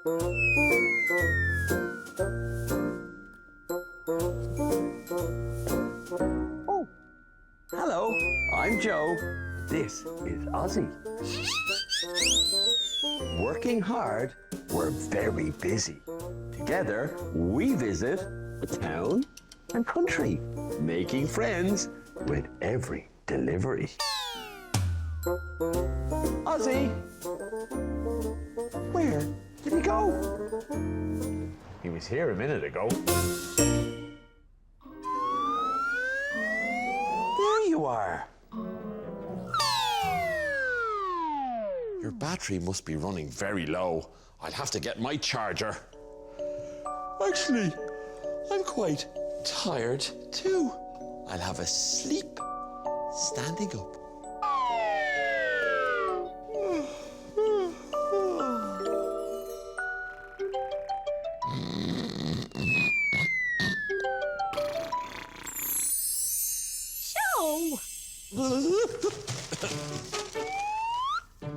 Oh, hello, I'm Joe. This is Ozzy. Working hard, we're very busy. Together, we visit town and country, making friends with every delivery. Ozzy! Where did he go? He was here a minute ago. There you are. Your battery must be running very low. I'll have to get my charger. Actually, I'm quite tired too. I'll have a sleep standing up. Joe!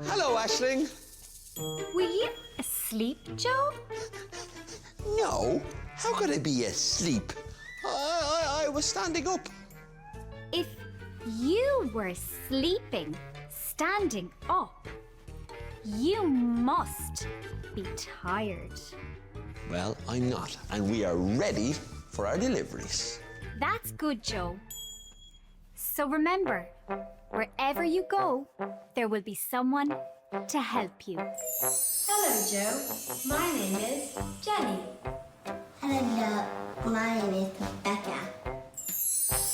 Hello, Aisling. Were you asleep, Joe? No, how could I be asleep? I was standing up. If you were sleeping, standing up, you must be tired. Well, I'm not, and we are ready for our deliveries. That's good, Joe. So remember, wherever you go, there will be someone to help you. Hello, Joe. My name is Jenny. Hello, Joe. My name is Rebecca.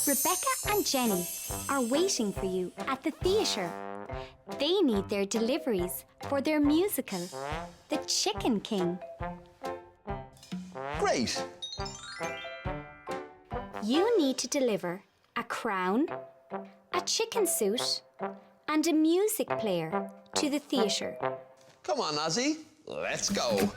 Rebecca and Jenny are waiting for you at the theatre. They need their deliveries for their musical, The Chicken King. Great. You need to deliver a crown, a chicken suit, and a music player to the theatre. Come on, Ozzy. Let's go.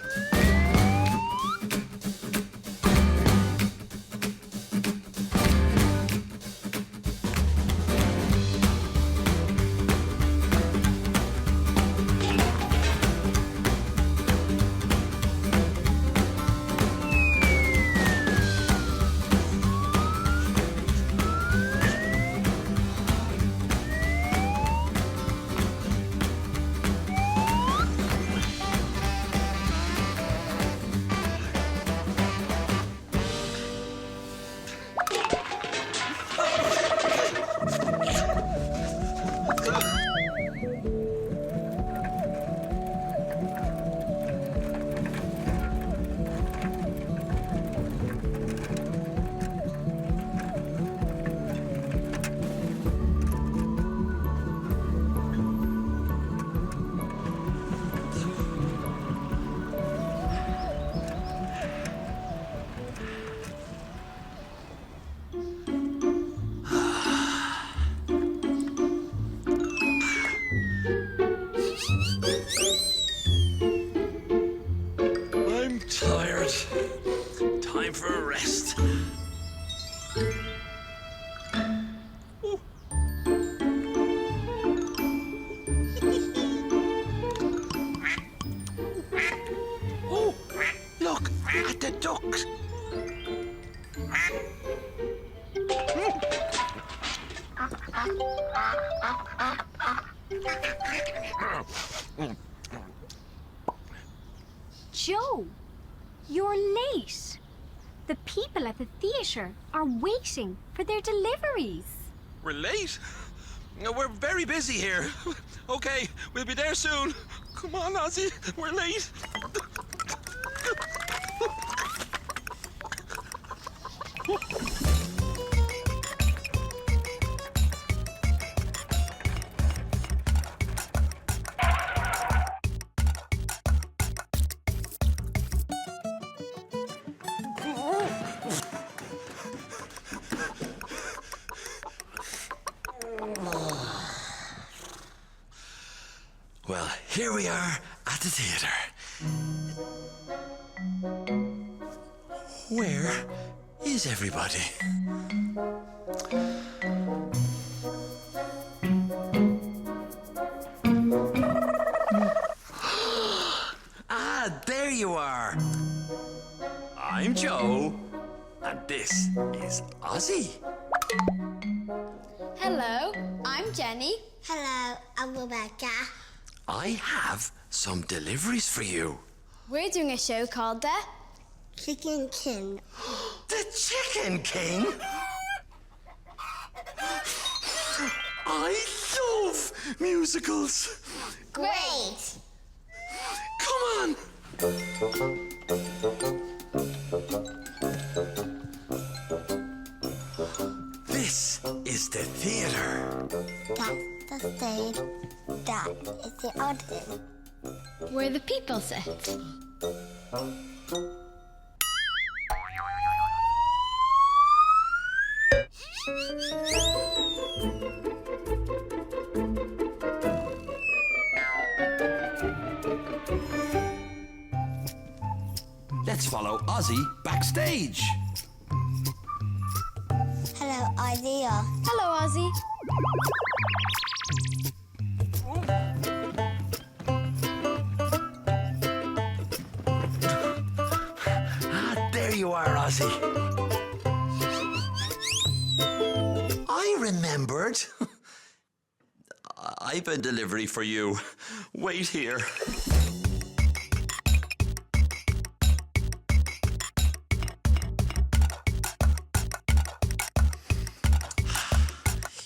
Time for a rest. Oh, look at the ducks. Joe, you're late. The people at the theatre are waiting for their deliveries. We're late? No, we're very busy here. Okay, we'll be there soon. Come on, Ozzy, we're late. Well, here we are at the theatre. Where is everybody? Ah, There you are. I'm Joe, and this is Ozzy. Hello, I'm Jenny. Hello, I'm Rebecca. I have some deliveries for you. We're doing a show called The Chicken King. The Chicken King? I love musicals. Great. Come on. This is the theater. That's the stage. That is the audience. Where the People Sit. Let's follow Ozzy backstage. Hello, Idea. Hello, Ozzy. There you are, Ozzy. I remembered. I've a delivery for you. Wait here.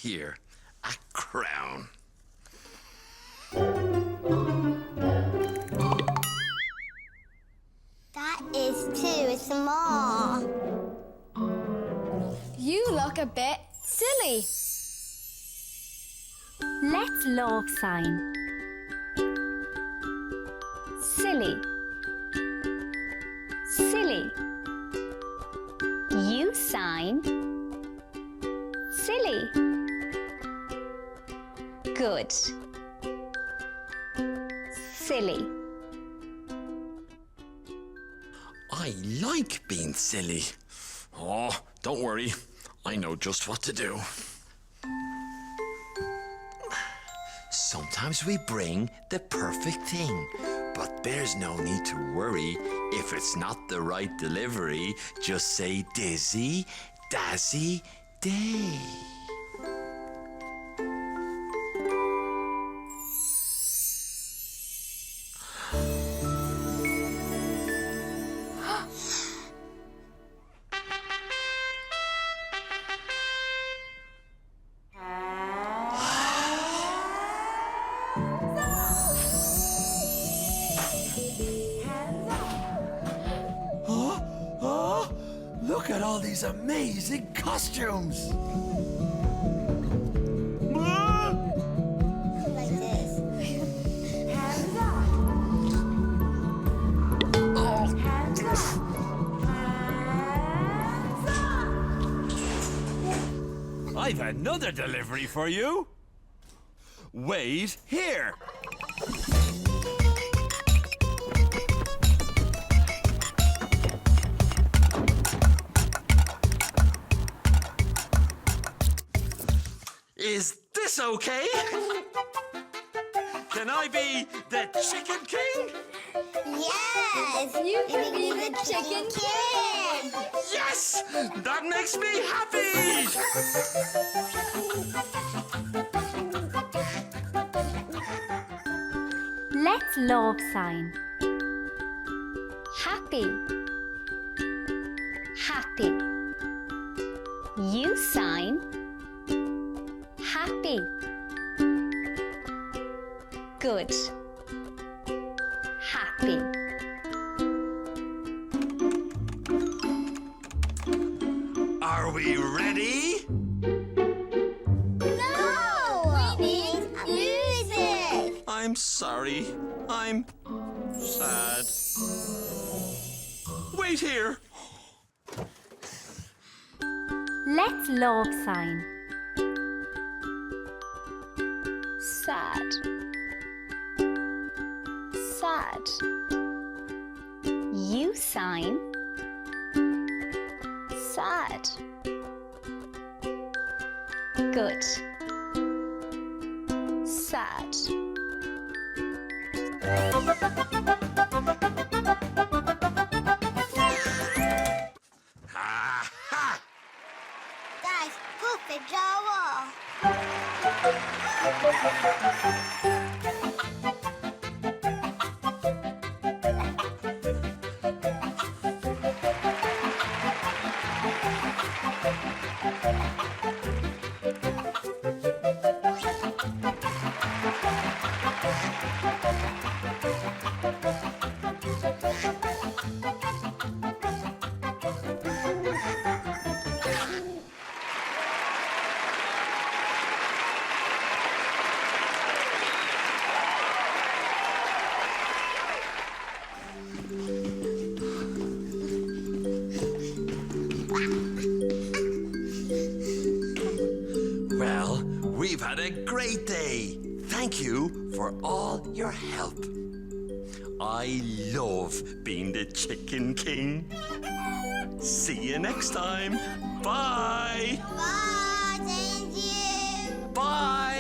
Here, a crown. That is too small. You look a bit silly. Let's love sign. Silly. Silly. You sign. Silly. Good. Silly. I like being silly. Oh, don't worry. I know just what to do. Sometimes we bring the perfect thing, but there's no need to worry if it's not the right delivery. Just say Dizzy, Dazzy, Day. Look at all these amazing costumes! Like this. Hands up. Hands up. Hands up. I've another delivery for you. Wait here. Is this okay? Can I be the Chicken King? Yes! You can be the Chicken King. Yes! That makes me happy! Let's love sign. Happy. Happy. You sign. Happy. Good. Happy. Are we ready? No! We need music! I'm sorry. I'm sad. Wait here. Let's love sign. Sad. Sad. You sign. Sad. Good. Sad. Well, we've had a great day. Thank you for all your help. I love being the Chicken King. See you next time. Bye. Bye, thank you. Bye.